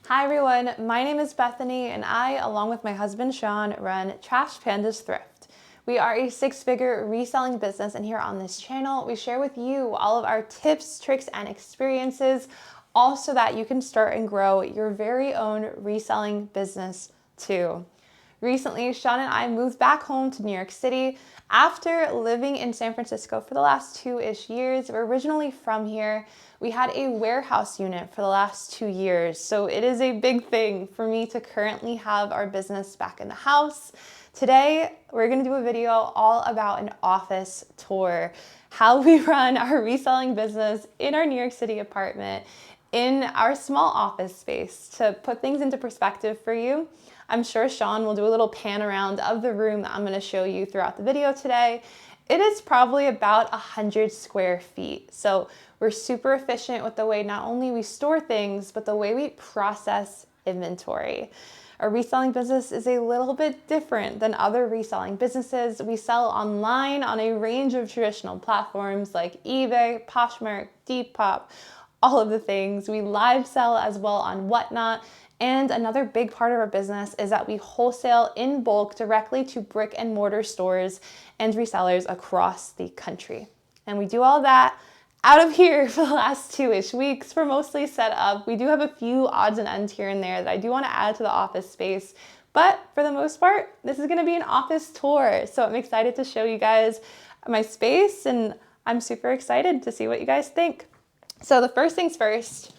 Hi everyone, my name is Bethany and I, along with my husband Sean, run Trash Panda's Thrift. We are a six-figure reselling business, and here on this channel, we share with you all of our tips, tricks, and experiences, all so that you can start and grow your very own reselling business too. Recently, Sean and I moved back home to New York City after living in San Francisco for the last 2-ish years. We're originally from here. We had a warehouse unit for the last 2 years, so it is a big thing for me to currently have our business back in the house. Today, we're gonna do a video all about an office tour, how we run our reselling business in our New York City apartment, in our small office space. To put things into perspective for you, I'm sure Sean will do a little pan around of the room that I'm gonna show you throughout the video today. It is probably about 100 square feet. So we're super efficient with the way not only we store things, but the way we process inventory. Our reselling business is a little bit different than other reselling businesses. We sell online on a range of traditional platforms like eBay, Poshmark, Depop, all of the things. We live sell as well on Whatnot. And another big part of our business is that we wholesale in bulk directly to brick and mortar stores and resellers across the country. And we do all that out of here for the last 2-ish weeks. We're mostly set up. We do have a few odds and ends here and there that I do want to add to the office space, but for the most part, this is going to be an office tour. So I'm excited to show you guys my space, and I'm super excited to see what you guys think. So the first things first,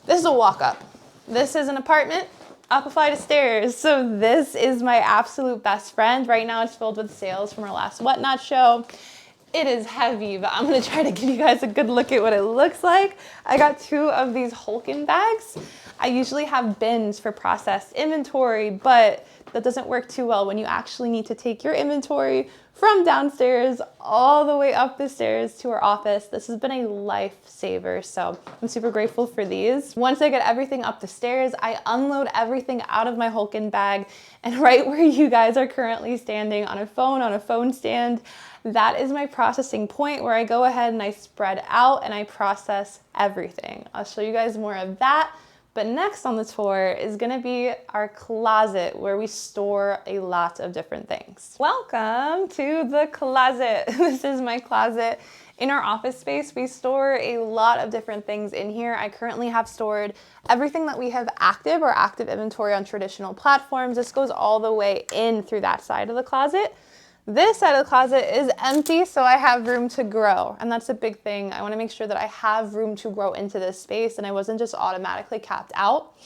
this is a walk-up. This is an apartment up a flight of stairs. So this is my absolute best friend. Right now it's filled with sales from our last Whatnot show. It is heavy, but I'm gonna try to give you guys a good look at what it looks like. I got 2 of these Hulkin bags. I usually have bins for processed inventory, but that doesn't work too well when you actually need to take your inventory from downstairs all the way up the stairs to our office. This has been a lifesaver, so I'm super grateful for these. Once I get everything up the stairs, I unload everything out of my Hulkin bag, and right where you guys are currently standing on a phone stand, that is my processing point where I go ahead and I spread out and I process everything. I'll show you guys more of that. But next on the tour is gonna be our closet where we store a lot of different things. Welcome to the closet. This is my closet. In our office space, we store a lot of different things in here. I currently have stored everything that we have active or active inventory on traditional platforms. This goes all the way in through that side of the closet. This side of the closet is empty, so I have room to grow, and that's a big thing. I want to make sure that I have room to grow into this space and I wasn't just automatically capped out.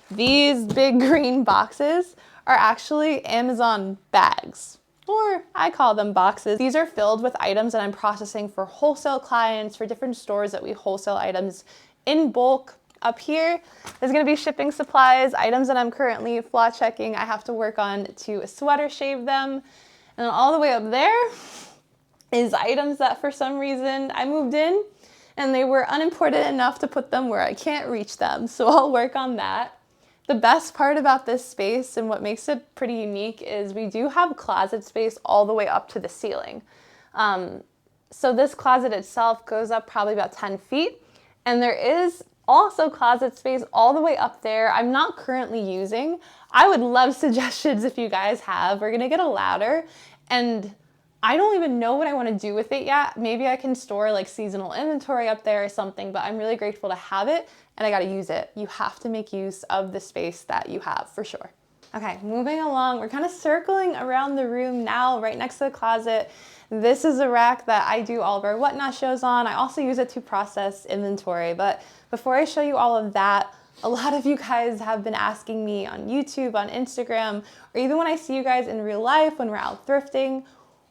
These big green boxes are actually Amazon bags, or I call them boxes. These are filled with items that I'm processing for wholesale clients, for different stores that we wholesale items in bulk. Up here is going to be shipping supplies, items that I'm currently flaw checking. I have to work on to sweater shave them. And then all the way up there is items that for some reason I moved in and they were unimportant enough to put them where I can't reach them. So I'll work on that. The best part about this space and what makes it pretty unique is we do have closet space all the way up to the ceiling. So this closet itself goes up probably about 10 feet. And there is also closet space all the way up there I'm not currently using. I would love suggestions if you guys have. We're gonna get a ladder, and I don't even know what I want to do with it yet. Maybe I can store like seasonal inventory up there or something, but I'm really grateful to have it and I gotta use it. You have to make use of the space that you have for sure. Okay, moving along, we're kind of circling around the room now, right next to the closet. This is a rack that I do all of our Whatnot shows on. I also use it to process inventory, but before I show you all of that, a lot of you guys have been asking me on YouTube, on Instagram, or even when I see you guys in real life, when we're out thrifting,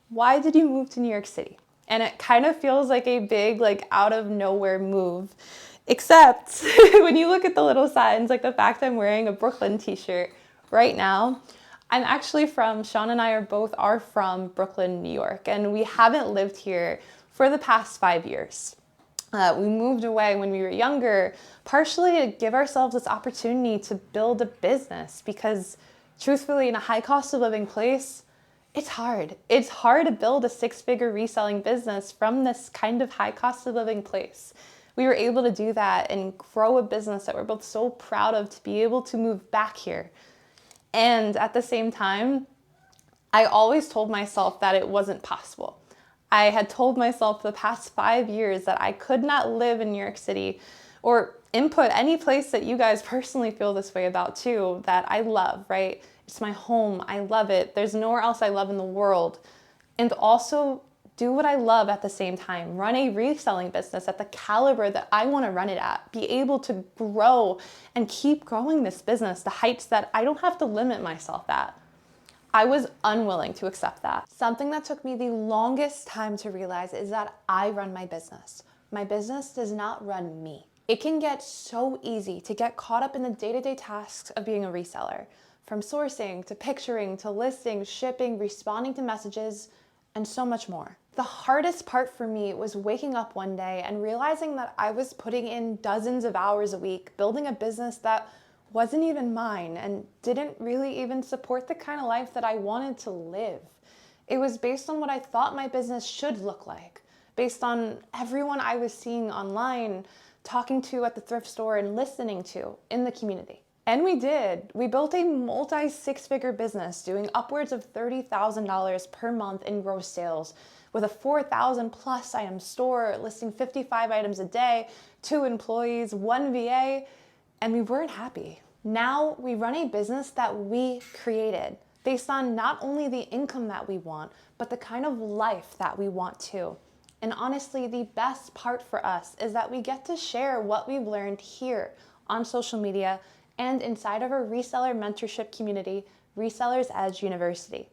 why did you move to New York City? And it kind of feels like a big, like out of nowhere move, except when you look at the little signs, like the fact I'm wearing a Brooklyn t-shirt right now, I'm actually from, Sean and I are from Brooklyn, New York, and we haven't lived here for the past 5 years. We moved away when we were younger, partially to give ourselves this opportunity to build a business because truthfully, in a high cost of living place, it's hard. It's hard to build a 6-figure reselling business from this kind of high cost of living place. we were able to do that and grow a business that we're both so proud of, to be able to move back here. And at the same time, I always told myself that it wasn't possible. I had told myself the past 5 years that I could not live in New York City or input any place that you guys personally feel this way about too, that I love, right? It's my home. I love it. There's nowhere else I love in the world. And also do what I love at the same time. Run a reselling business at the caliber that I want to run it at. Be able to grow and keep growing this business to heights that I don't have to limit myself at. I was unwilling to accept that. Something that took me the longest time to realize is that I run my business. My business does not run me. It can get so easy to get caught up in the day-to-day tasks of being a reseller, from sourcing to picturing to listing, shipping, responding to messages, and so much more. The hardest part for me was waking up one day and realizing that I was putting in dozens of hours a week building a business that wasn't even mine and didn't really even support the kind of life that I wanted to live. It was based on what I thought my business should look like, based on everyone I was seeing online, talking to at the thrift store, and listening to in the community. And we did. We built a multi-six-figure business doing upwards of $30,000 per month in gross sales, with a 4,000 plus item store, listing 55 items a day, 2 employees, 1 VA, and we weren't happy. Now we run a business that we created based on not only the income that we want, but the kind of life that we want too. And honestly, the best part for us is that we get to share what we've learned here on social media and inside of our reseller mentorship community, Resellers Edge University.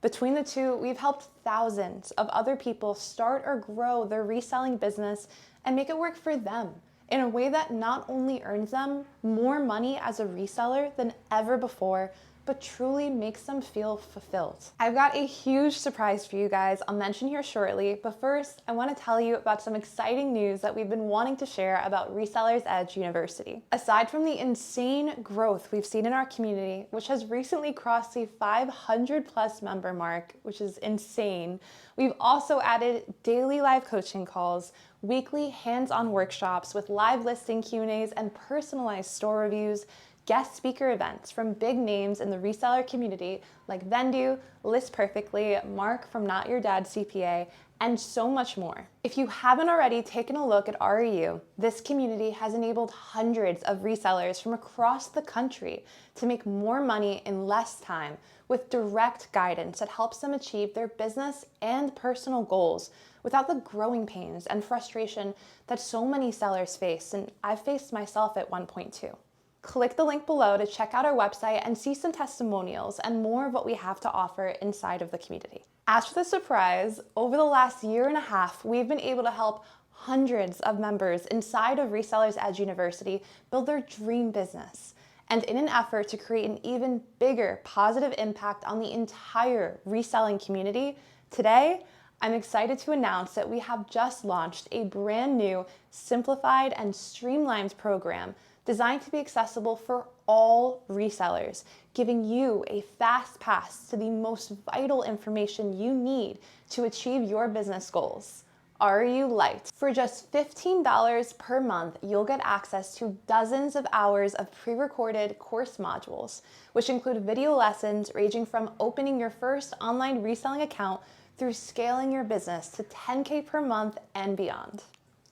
Between the two, we've helped thousands of other people start or grow their reselling business and make it work for them in a way that not only earns them more money as a reseller than ever before, but truly makes them feel fulfilled. I've got a huge surprise for you guys I'll mention here shortly, but first I want to tell you about some exciting news that we've been wanting to share about Resellers Edge University. Aside from the insane growth we've seen in our community, which has recently crossed the 500 plus member mark, which is insane, we've also added daily live coaching calls, weekly hands-on workshops with live listing Q&As and personalized store reviews, guest speaker events from big names in the reseller community like Vendu, List Perfectly, Mark from Not Your Dad CPA, and so much more. If you haven't already taken a look at REU, this community has enabled hundreds of resellers from across the country to make more money in less time with direct guidance that helps them achieve their business and personal goals without the growing pains and frustration that so many sellers face, and I've faced myself at one point too. Click the link below to check out our website and see some testimonials and more of what we have to offer inside of the community. As for the surprise, over the last year and a half, we've been able to help hundreds of members inside of Resellers Edge University build their dream business. And in an effort to create an even bigger positive impact on the entire reselling community, today, I'm excited to announce that we have just launched a brand new, simplified and streamlined program designed to be accessible for all resellers, giving you a fast pass to the most vital information you need to achieve your business goals. REU Lite. For just $15 per month, you'll get access to dozens of hours of pre-recorded course modules, which include video lessons ranging from opening your first online reselling account through scaling your business to 10K per month and beyond.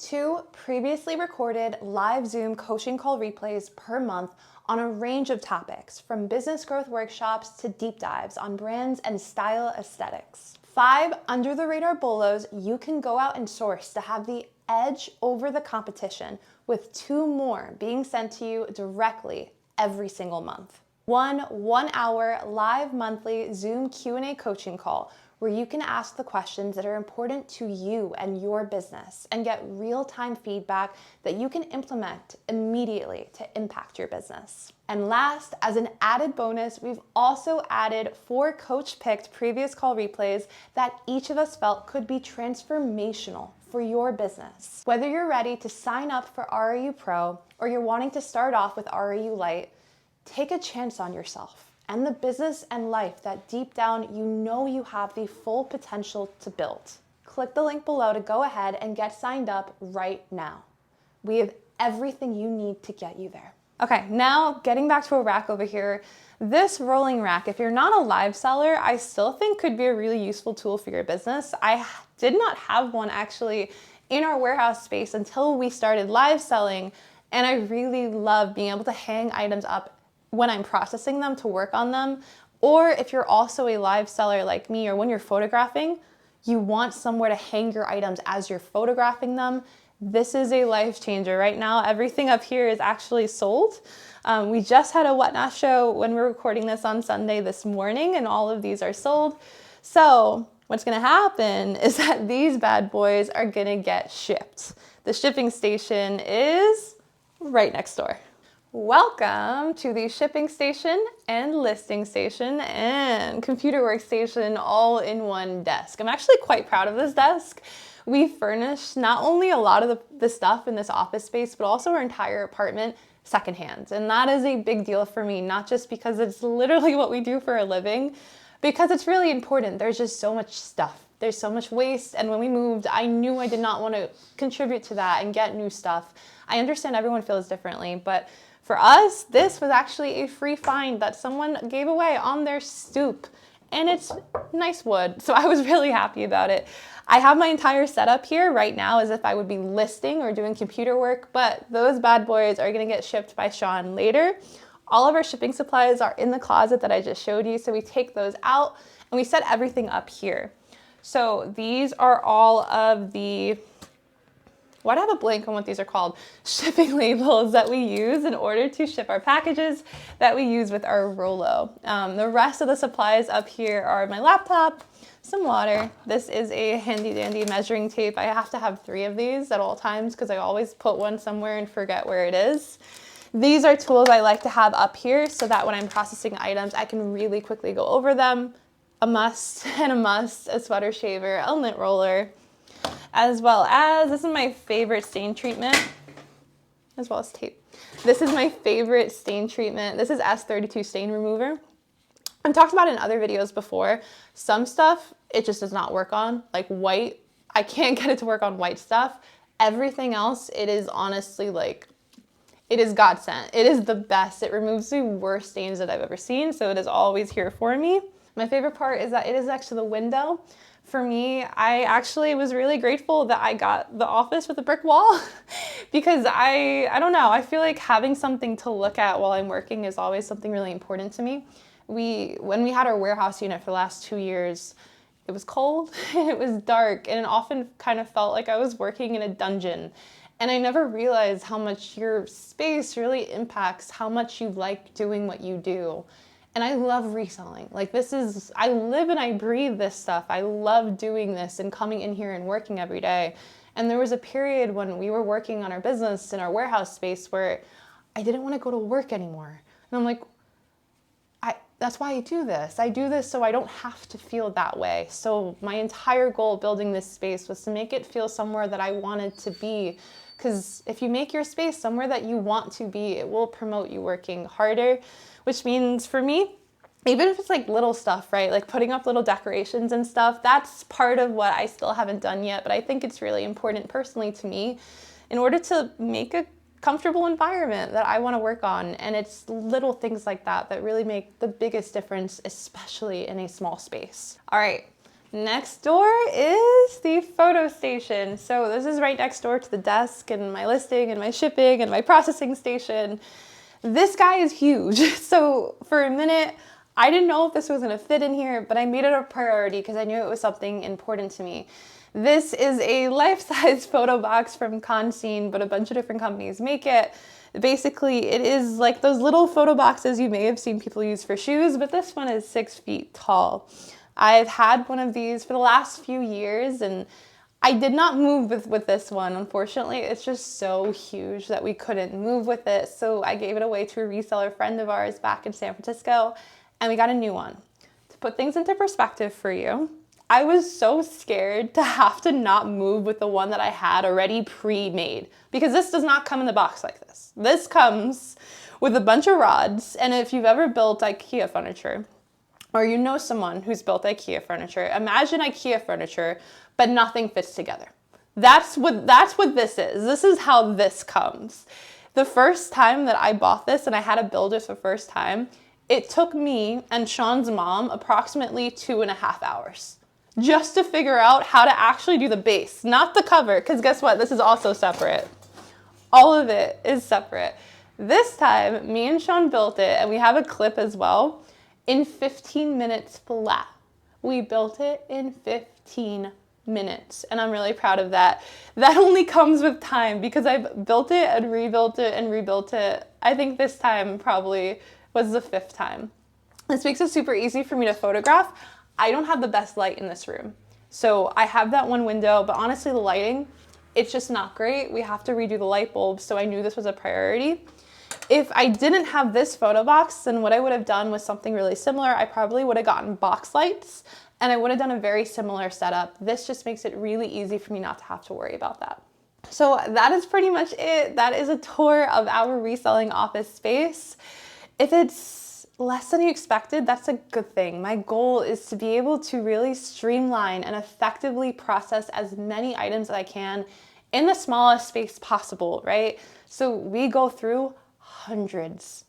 2 previously recorded live Zoom coaching call replays per month on a range of topics, from business growth workshops to deep dives on brands and style aesthetics. 5 under-the-radar bolos you can go out and source to have the edge over the competition, with 2 more being sent to you directly every single month. 1 one-hour live monthly Zoom Q&A coaching call where you can ask the questions that are important to you and your business and get real-time feedback that you can implement immediately to impact your business. And last, as an added bonus, we've also added 4 coach-picked previous call replays that each of us felt could be transformational for your business. Whether you're ready to sign up for REU Pro or you're wanting to start off with REU Lite, take a chance on yourself and the business and life that deep down you know you have the full potential to build. Click the link below to go ahead and get signed up right now. We have everything you need to get you there. Okay, now getting back to a rack over here. This rolling rack, if you're not a live seller, I still think could be a really useful tool for your business. I did not have one actually in our warehouse space until we started live selling, and I really love being able to hang items up when I'm processing them to work on them. Or if you're also a live seller like me, or when you're photographing, you want somewhere to hang your items as you're photographing them. This is a life changer. Right now, everything up here is actually sold. We just had a whatnot show when we're recording this on Sunday this morning, and all of these are sold. So what's gonna happen is that these bad boys are gonna get shipped. The shipping station is right next door. Welcome to the shipping station and listing station and computer workstation all in one desk. I'm actually quite proud of this desk. We furnished not only a lot of the stuff in this office space, but also our entire apartment secondhand. And that is a big deal for me, not just because it's literally what we do for a living, because it's really important. There's just so much stuff. There's so much waste. And when we moved, I knew I did not want to contribute to that and get new stuff. I understand everyone feels differently, but for us, this was actually a free find that someone gave away on their stoop. And it's nice wood, so I was really happy about it. I have my entire setup here right now as if I would be listing or doing computer work, but those bad boys are gonna get shipped by Sean later. All of our shipping supplies are in the closet that I just showed you, so we take those out and we set everything up here. So these are all of the, why do I have a blank on what these are called? Shipping labels that we use in order to ship our packages that we use with our Rolo. The rest of the supplies up here are my laptop, some water. This is a handy dandy measuring tape. I have to have 3 of these at all times because I always put one somewhere and forget where it is. These are tools I like to have up here so that when I'm processing items, I can really quickly go over them. A must and a must, a sweater shaver, a lint roller, as well as, this is my favorite stain treatment, as well as tape. This is my favorite stain treatment. This is S32 stain remover. I've talked about it in other videos before. Some stuff, it just does not work on, like white. I can't get it to work on white stuff. Everything else, it is honestly like, it is God sent. It is the best. It removes the worst stains that I've ever seen, so it is always here for me. My favorite part is that it is next to the window. For me, I actually was really grateful that I got the office with a brick wall because I don't know, I feel like having something to look at while I'm working is always something really important to me. When we had our warehouse unit for the last 2 years, it was cold and it was dark, and it often kind of felt like I was working in a dungeon. And I never realized how much your space really impacts how much you like doing what you do. And I love reselling. Like I live and I breathe this stuff. I love doing this and coming in here and working every day. And there was a period when we were working on our business in our warehouse space where I didn't want to go to work anymore. And I'm like, that's why I do this. I do this so I don't have to feel that way. So my entire goal building this space was to make it feel somewhere that I wanted to be. Because if you make your space somewhere that you want to be, it will promote you working harder, which means for me, even if it's like little stuff, right? Like putting up little decorations and stuff, that's part of what I still haven't done yet, but I think it's really important personally to me in order to make a comfortable environment that I want to work on. And it's little things like that that really make the biggest difference, especially in a small space. All right, next door is the photo station. So this is right next door to the desk and my listing and my shipping and my processing station. This guy is huge. So for a minute, I didn't know if this was gonna fit in here, but I made it a priority because I knew it was something important to me. This is a life-size photo box from Conscene, but a bunch of different companies make it. Basically, it is like those little photo boxes you may have seen people use for shoes, but this one is 6 feet tall. I've had one of these for the last few years, and I did not move with this one. Unfortunately, it's just so huge that we couldn't move with it. So I gave it away to a reseller friend of ours back in San Francisco, and we got a new one. To put things into perspective for you, I was so scared to have to not move with the one that I had already pre-made, because this does not come in the box like this. This comes with a bunch of rods, and if you've ever built IKEA furniture, or you know someone who's built IKEA furniture, imagine IKEA furniture, but nothing fits together. That's what this is. This is how this comes. The first time that I bought this and I had to build it for the first time, it took me and Sean's mom approximately 2.5 hours just to figure out how to actually do the base, not the cover, because guess what? This is also separate. All of it is separate. This time, me and Sean built it, and we have a clip as well, in 15 minutes flat. We built it in 15 minutes, and I'm really proud of that. That only comes with time because I've built it and rebuilt it and rebuilt it. I think this time probably was the 5th time. This makes it super easy for me to photograph. I don't have the best light in this room. So I have that one window, but honestly the lighting, it's just not great. We have to redo the light bulbs, so I knew this was a priority. If I didn't have this photo box, then what I would have done was something really similar. I probably would have gotten box lights and I would have done a very similar setup. This just makes it really easy for me not to have to worry about that. So that is pretty much it. That is a tour of our reselling office space. If it's less than you expected, that's a good thing. My goal is to be able to really streamline and effectively process as many items as I can in the smallest space possible, right? So we go through hundreds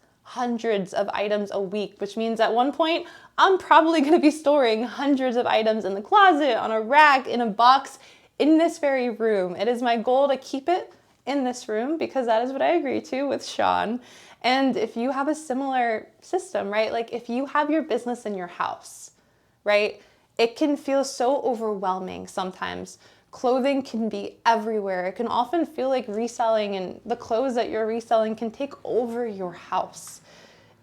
of items a week, which means at one point, I'm probably gonna be storing hundreds of items in the closet, on a rack, in a box, in this very room. It is my goal to keep it in this room because that is what I agree to with Sean. And if you have a similar system, right? Like if you have your business in your house, right? It can feel so overwhelming sometimes. Clothing can be everywhere. It can often feel like reselling and the clothes that you're reselling can take over your house.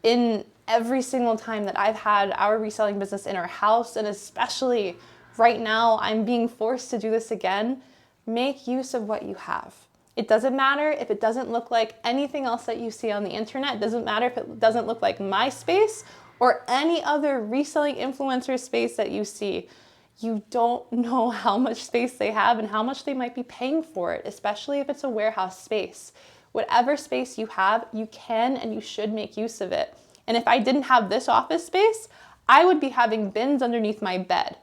In every single time that I've had our reselling business in our house, and especially right now, I'm being forced to do this again, make use of what you have. It doesn't matter if it doesn't look like anything else that you see on the internet. It doesn't matter if it doesn't look like my space or any other reselling influencer space that you see. You don't know how much space they have and how much they might be paying for it, especially if it's a warehouse space. Whatever space you have, you can and you should make use of it. And if I didn't have this office space, I would be having bins underneath my bed.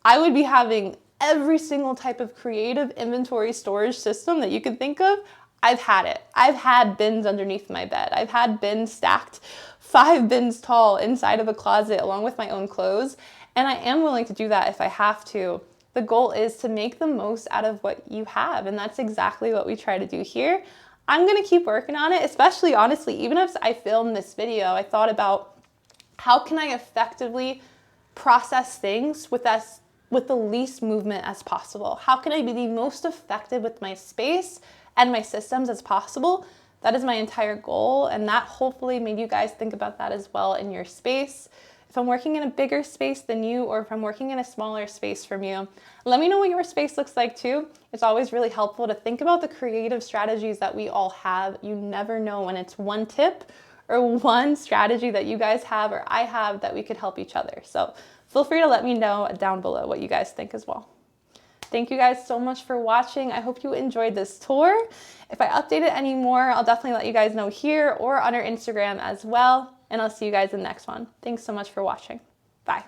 I would be having every single type of creative inventory storage system that you could think of. I've had it. I've had bins underneath my bed. I've had bins stacked 5 bins tall inside of a closet along with my own clothes. And I am willing to do that if I have to. The goal is to make the most out of what you have. And that's exactly what we try to do here. I'm gonna keep working on it, especially honestly, even if I filmed this video, I thought about how can I effectively process things with the least movement as possible? How can I be the most effective with my space and my systems as possible? That is my entire goal, and that hopefully made you guys think about that as well in your space. If I'm working in a bigger space than you, or if I'm working in a smaller space from you, let me know what your space looks like too. It's always really helpful to think about the creative strategies that we all have. You never know when it's one tip or one strategy that you guys have or I have that we could help each other. So feel free to let me know down below what you guys think as well. Thank you guys so much for watching. I hope you enjoyed this tour. If I update it any more, I'll definitely let you guys know here or on our Instagram as well. And I'll see you guys in the next one. Thanks so much for watching. Bye.